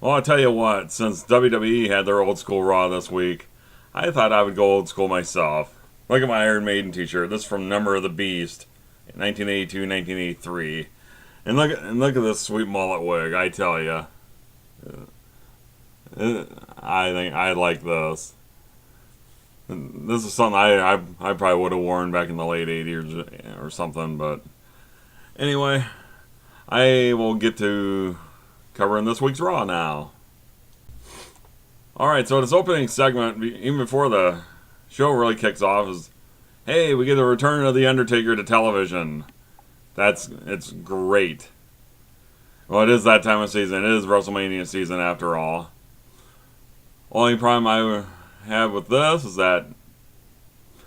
Well, I'll tell you what, since WWE had their old school Raw this week, I thought I would go old school myself. Look at my Iron Maiden t-shirt. This is from Number of the Beast, 1982-1983. And look at this sweet mullet wig, I tell you. I think I like this. This is something I probably would have worn back in the late 80s or something, but anyway, I will get to covering this week's Raw now. Alright, so this opening segment, even before the show really kicks off, is hey, we get the return of The Undertaker to television. It's great. Well, it is that time of season. It is WrestleMania season after all. Only problem I have with this is that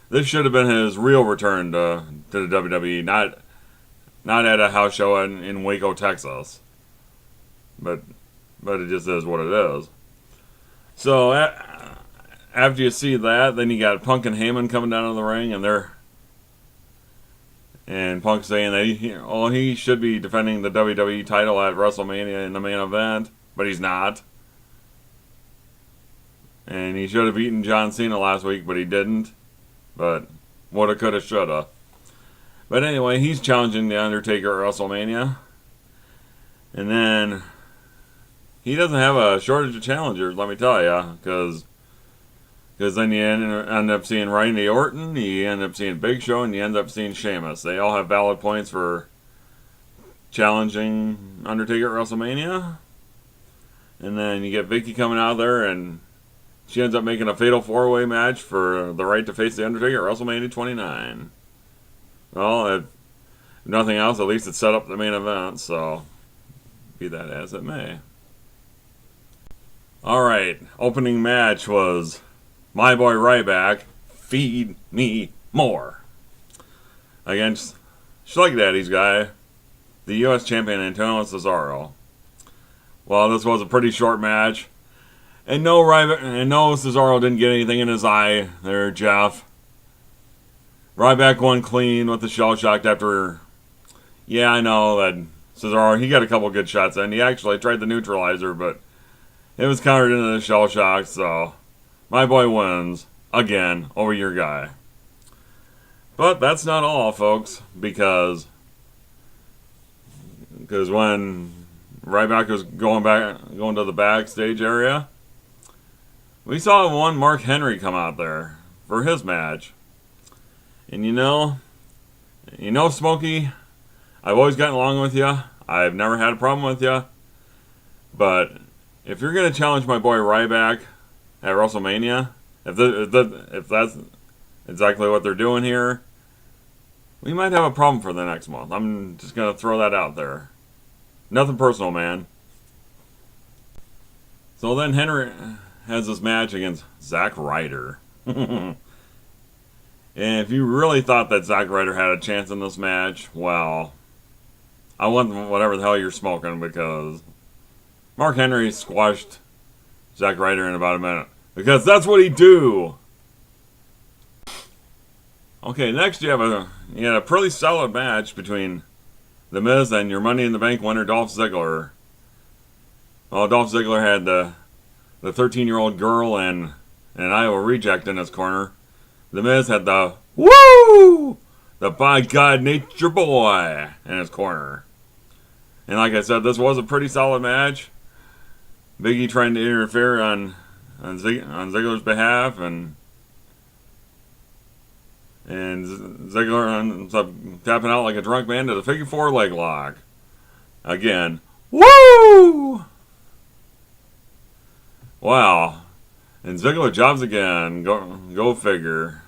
this should have been his real return to the WWE, not at a house show in Waco, Texas. But it just is what it is. So after you see that, then you got Punk and Heyman coming down to the ring, and Punk saying that he should be defending the WWE title at WrestleMania in the main event, but he's not. And he should have beaten John Cena last week, but he didn't. But woulda, coulda, shoulda. But anyway, he's challenging The Undertaker at WrestleMania. And then he doesn't have a shortage of challengers, let me tell you, because then you end up seeing Randy Orton, you end up seeing Big Show, and you end up seeing Sheamus. They all have valid points for challenging Undertaker at WrestleMania. And then you get Vicky coming out there, and she ends up making a fatal four-way match for the right to face The Undertaker at WrestleMania 29. Well, if nothing else, at least it set up the main event, so be that as it may. Alright, opening match was my boy Ryback, Feed Me More, against Schleg Daddy's guy, the U.S. champion Antonio Cesaro. Well, this was a pretty short match, and no Cesaro didn't get anything in his eye there, Jeff. Ryback won clean with the shell shock after, yeah, I know that Cesaro, he got a couple good shots in. He actually tried the neutralizer, but it was countered into the shell shock, so my boy wins, again, over your guy. But that's not all, folks, because when Ryback was going to the backstage area, we saw one Mark Henry come out there for his match. And you know, Smokey, I've always gotten along with you. I've never had a problem with you. But if you're going to challenge my boy Ryback at WrestleMania, if that's exactly what they're doing here, we might have a problem for the next month. I'm just going to throw that out there. Nothing personal, man. So then Henry has this match against Zack Ryder. And if you really thought that Zack Ryder had a chance in this match, well, I want whatever the hell you're smoking, because Mark Henry squashed Zack Ryder in about a minute. Because that's what he do. Okay, next you had a pretty solid match between The Miz and your Money in the Bank winner, Dolph Ziggler. Well, Dolph Ziggler had the 13-year-old girl and an Iowa reject in his corner. The Miz had the by God Nature Boy in his corner. And like I said, this was a pretty solid match. Big E trying to interfere on Ziggler's behalf, and Ziggler ends up tapping out like a drunk man to the figure four leg lock. Again. Woo! Wow. And Ziggler jobs again. Go figure.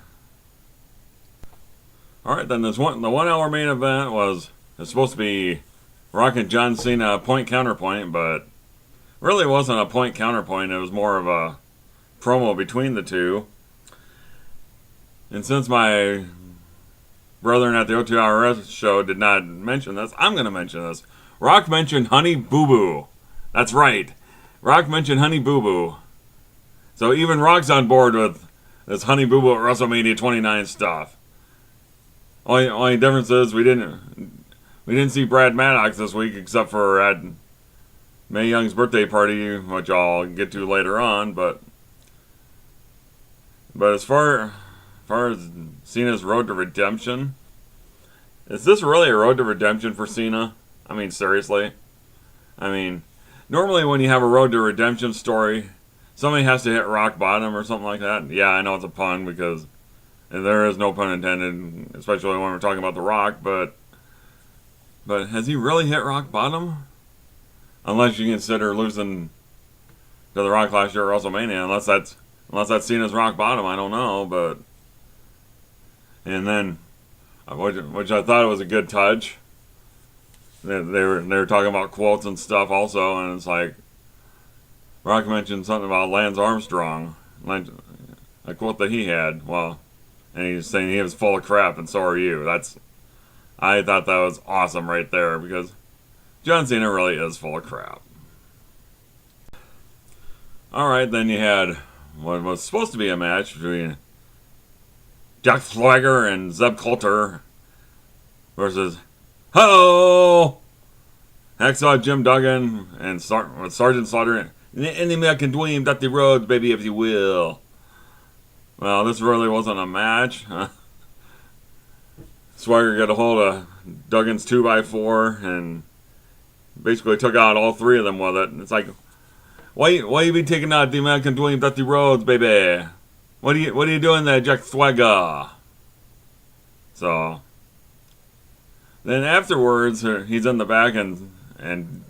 Alright, then the 1 hour main event was supposed to be Rock and John Cena point counterpoint, but really wasn't a point counterpoint. It was more of a promo between the two. And since my brethren at the O2RS show did not mention this, I'm going to mention this. Rock mentioned Honey Boo Boo. That's right. Rock mentioned Honey Boo Boo. So even Rock's on board with this Honey Boo Boo at WrestleMania 29 stuff. Only difference is we didn't see Brad Maddox this week, except for Mae Young's birthday party, which I'll get to later on, but as far as Cena's road to redemption, is this really a road to redemption for Cena? I mean, seriously. I mean, normally when you have a road to redemption story, somebody has to hit rock bottom or something like that. Yeah, I know it's a pun because there is no pun intended, especially when we're talking about The Rock, but has he really hit rock bottom? Unless you consider losing to The Rock last year at WrestleMania, unless that's seen as rock bottom, I don't know, but and then which I thought was a good touch. They were talking about quotes and stuff also, and it's like Rock mentioned something about Lance Armstrong, a quote that he had. Well, and he's saying he was full of crap, and so are you. I thought that was awesome right there because John Cena really is full of crap. All right, then you had what was supposed to be a match between Jack Swagger and Zeb Coulter versus Hacksaw Jim Duggan and Sergeant Slaughter and the American Dream, Dusty Rhodes, baby, if you will. Well, this really wasn't a match. Swagger got a hold of Duggan's 2x4 and basically took out all three of them with it. And it's like, why you be taking out the American Dream, Dusty Rhodes, baby? What are you doing there, Jack Swagger? So then afterwards, he's in the back and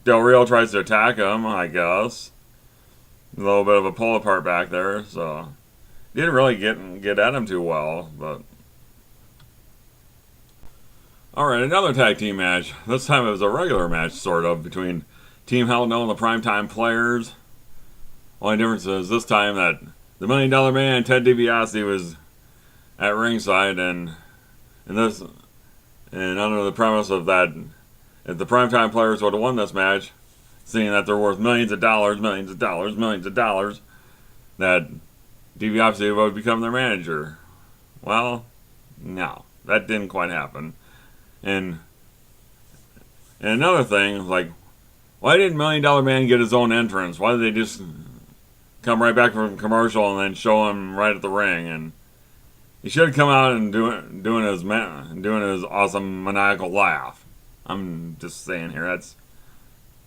Del Rio tries to attack him, I guess. A little bit of a pull apart back there, so didn't really get at him too well, but alright, another tag team match. This time it was a regular match, sort of, between Team Hell No and the Primetime Players. Only difference is this time that the $1 Million Man, Ted DiBiase, was at ringside, and under the premise of that, if the Primetime Players would have won this match, seeing that they're worth millions of dollars, that DiBiase would become their manager. Well, no, that didn't quite happen. And another thing, like, why didn't $1 Million Man get his own entrance? Why did they just come right back from commercial and then show him right at the ring? And he should have come out and doing his awesome maniacal laugh. I'm just saying here.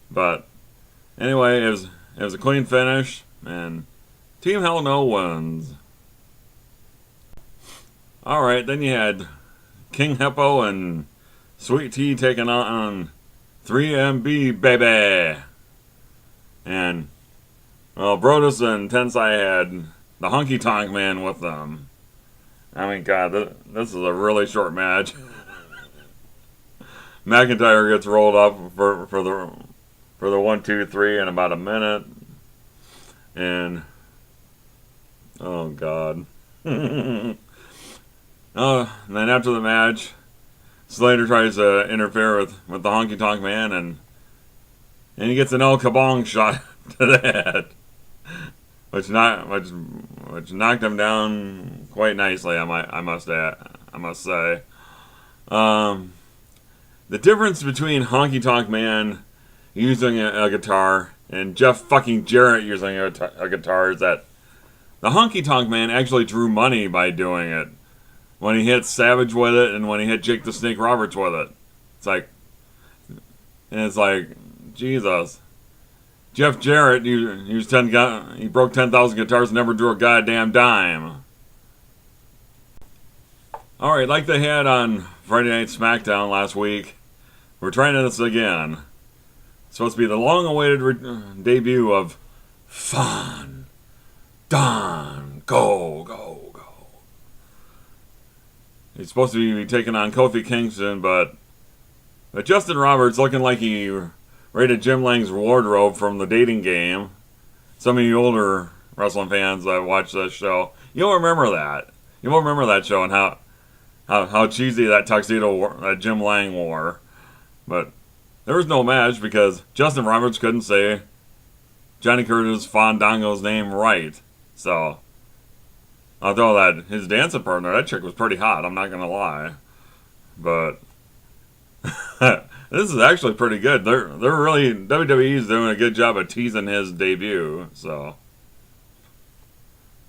But anyway, it was a clean finish, and Team Hell No wins. All right, then you had King Hippo and Sweet Tea taking on 3MB, baby. And well, Brodus and Tensai had the Honky Tonk Man with them. I mean, God, this is a really short match. McIntyre gets rolled up for the 1, 2, 3 in about a minute, and oh God. And then after the match, Slater tries to interfere with the Honky Tonk Man, and he gets an El Kabong shot to the head, which knocked him down quite nicely. I must say. The difference between Honky Tonk Man using a guitar and Jeff fucking Jarrett using a guitar is that the Honky Tonk Man actually drew money by doing it. When he hit Savage with it and when he hit Jake the Snake Roberts with it. It's like, Jesus. Jeff Jarrett he broke 10,000 guitars and never drew a goddamn dime. Alright, like they had on Friday Night SmackDown last week, we're trying this again. It's supposed to be the long-awaited debut of Fandango. Go. He's supposed to be taking on Kofi Kingston, but Justin Roberts looking like he raided Jim Lang's wardrobe from the dating game. Some of you older wrestling fans that watch this show, you'll remember that. You'll remember that show and how cheesy that tuxedo that Jim Lang wore. But there was no match because Justin Roberts couldn't say Johnny Curtis Fandango's name right. So, although that his dancing partner, that chick was pretty hot, I'm not going to lie. But This is actually pretty good. They're really WWE's doing a good job of teasing his debut. So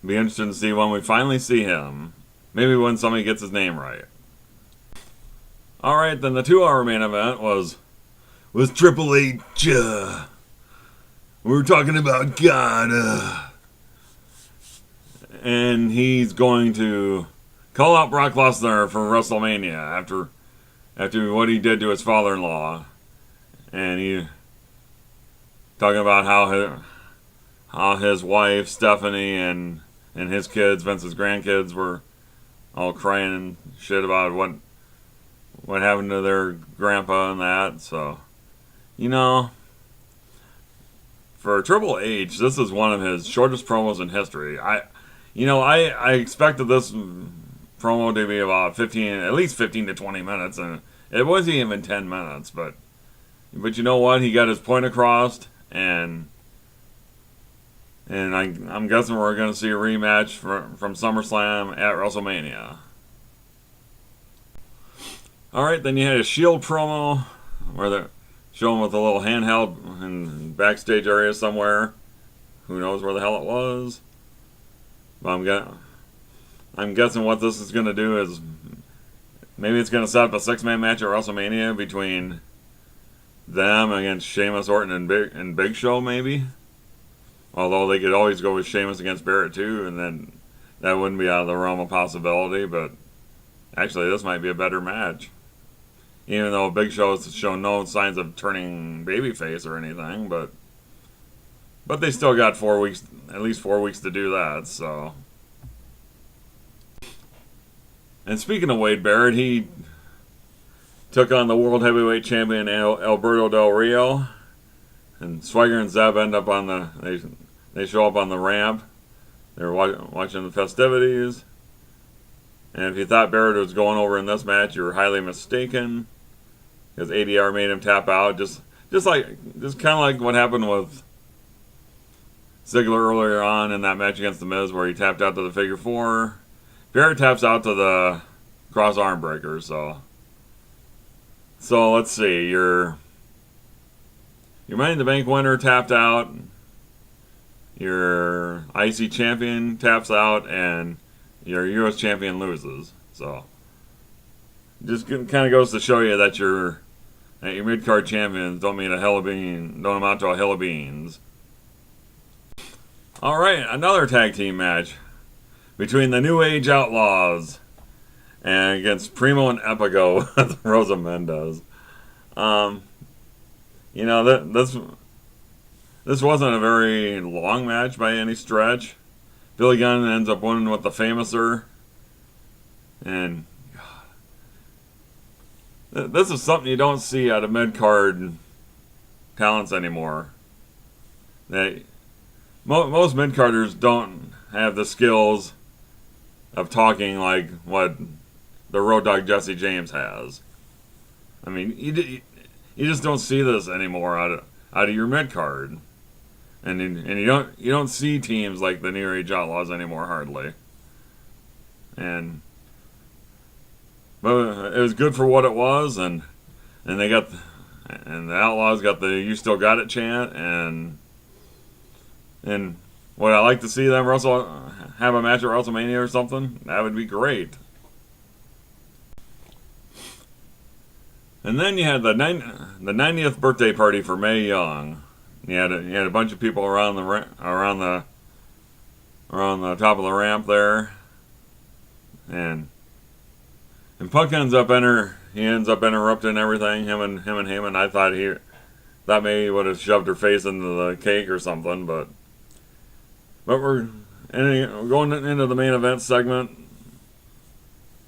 be interesting to see when we finally see him. Maybe when somebody gets his name right. All right, then the 2-hour main event was Triple H. We were talking about God, and he's going to call out Brock Lesnar for WrestleMania after what he did to his father-in-law, and he talking about how his wife Stephanie and his kids, Vince's grandkids, were all crying and shit about what happened to their grandpa and that. So, for Triple H, this is one of his shortest promos in history. I expected this promo to be about at least 15 to 20 minutes, and it wasn't even 10 minutes. But you know what? He got his point across, and I'm guessing we're going to see a rematch from SummerSlam at WrestleMania. All right, then you had a Shield promo where they're showing with a little handheld in backstage area somewhere. Who knows where the hell it was? But I'm guessing what this is going to do is maybe it's going to set up a 6-man match at WrestleMania between them against Sheamus, Orton, and Big Show, maybe. Although they could always go with Sheamus against Barrett too, and then that wouldn't be out of the realm of possibility. But actually, this might be a better match. Even though Big Show has shown no signs of turning babyface or anything, but they still got 4 weeks, at least 4 weeks to do that. So, and speaking of Wade Barrett, he took on the World Heavyweight Champion Alberto Del Rio, and Swagger and Zeb end up they show up on the ramp. They're watching the festivities, and if you thought Barrett was going over in this match, you were highly mistaken. Because ADR made him tap out, just kind of like what happened with Ziggler earlier on in that match against The Miz, where he tapped out to the figure 4. Barrett taps out to the cross arm breaker. So let's see, your Money in the Bank winner tapped out, your IC champion taps out, and your US champion loses. So just kind of goes to show you that your mid-card champions don't amount to a hill of beans. All right, another tag team match between the New Age Outlaws and against Primo and Epico with Rosa Mendez. This wasn't a very long match by any stretch. Billy Gunn ends up winning with the Famouser, and this is something you don't see out of mid-card talents anymore. Most mid-carders don't have the skills of talking like what the Road Dogg Jesse James has. I mean, you just don't see this anymore out of your mid-card. And you don't see teams like the New Age Outlaws anymore, hardly. But it was good for what it was, and the Outlaws got the "You Still Got It" chant, and would I like to see them have a match at WrestleMania or something? That would be great. And then you had the 90th birthday party for Mae Young. You had a bunch of people around the top of the ramp there, and Punk ends up interrupting everything. Him and Heyman. I thought maybe he would have shoved her face into the cake or something, but we're going into the main event segment.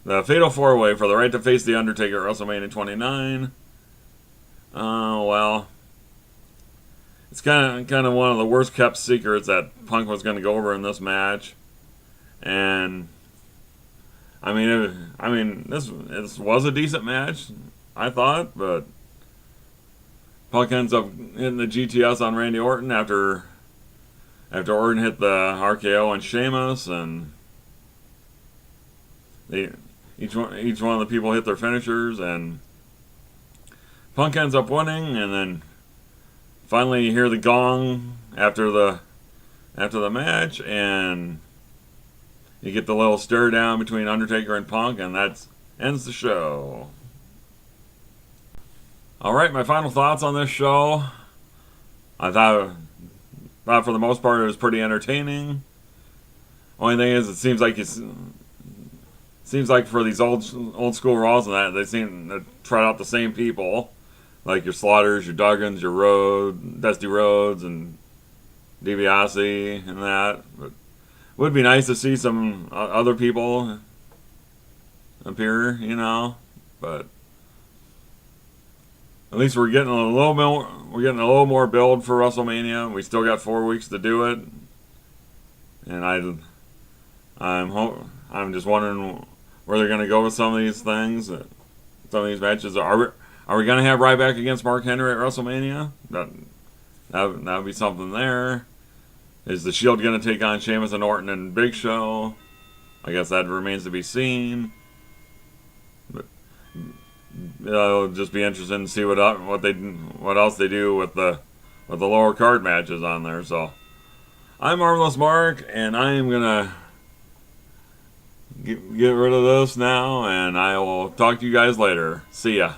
The Fatal 4-Way for the right to face The Undertaker at WrestleMania 29. Well, it's kind of one of the worst kept secrets that Punk was going to go over in this match, and I mean, this was a decent match, I thought, but Punk ends up hitting the GTS on Randy Orton after Orton hit the RKO on Sheamus, and each one of the people hit their finishers, and Punk ends up winning, and then finally you hear the gong after the match, and you get the little stare down between Undertaker and Punk, and that ends the show. Alright, my final thoughts on this show. I thought for the most part it was pretty entertaining. Only thing is, it seems like for these old school Raws and that, they seem to trot out the same people. Like your Slaughters, your Duggins, your Dusty Rhodes, and DiBiase and that. But it would be nice to see some other people appear, But at least we're getting a little more build for WrestleMania. We still got 4 weeks to do it, and I'm just wondering where they're going to go with some of these things, some of these matches. Are we going to have Ryback against Mark Henry at WrestleMania? That would be something there. Is the Shield going to take on Sheamus and Orton and Big Show? I guess that remains to be seen. But it'll just be interesting to see what else they do with the lower card matches on there. So I'm Marvelous Mark, and I am gonna get rid of this now, and I will talk to you guys later. See ya.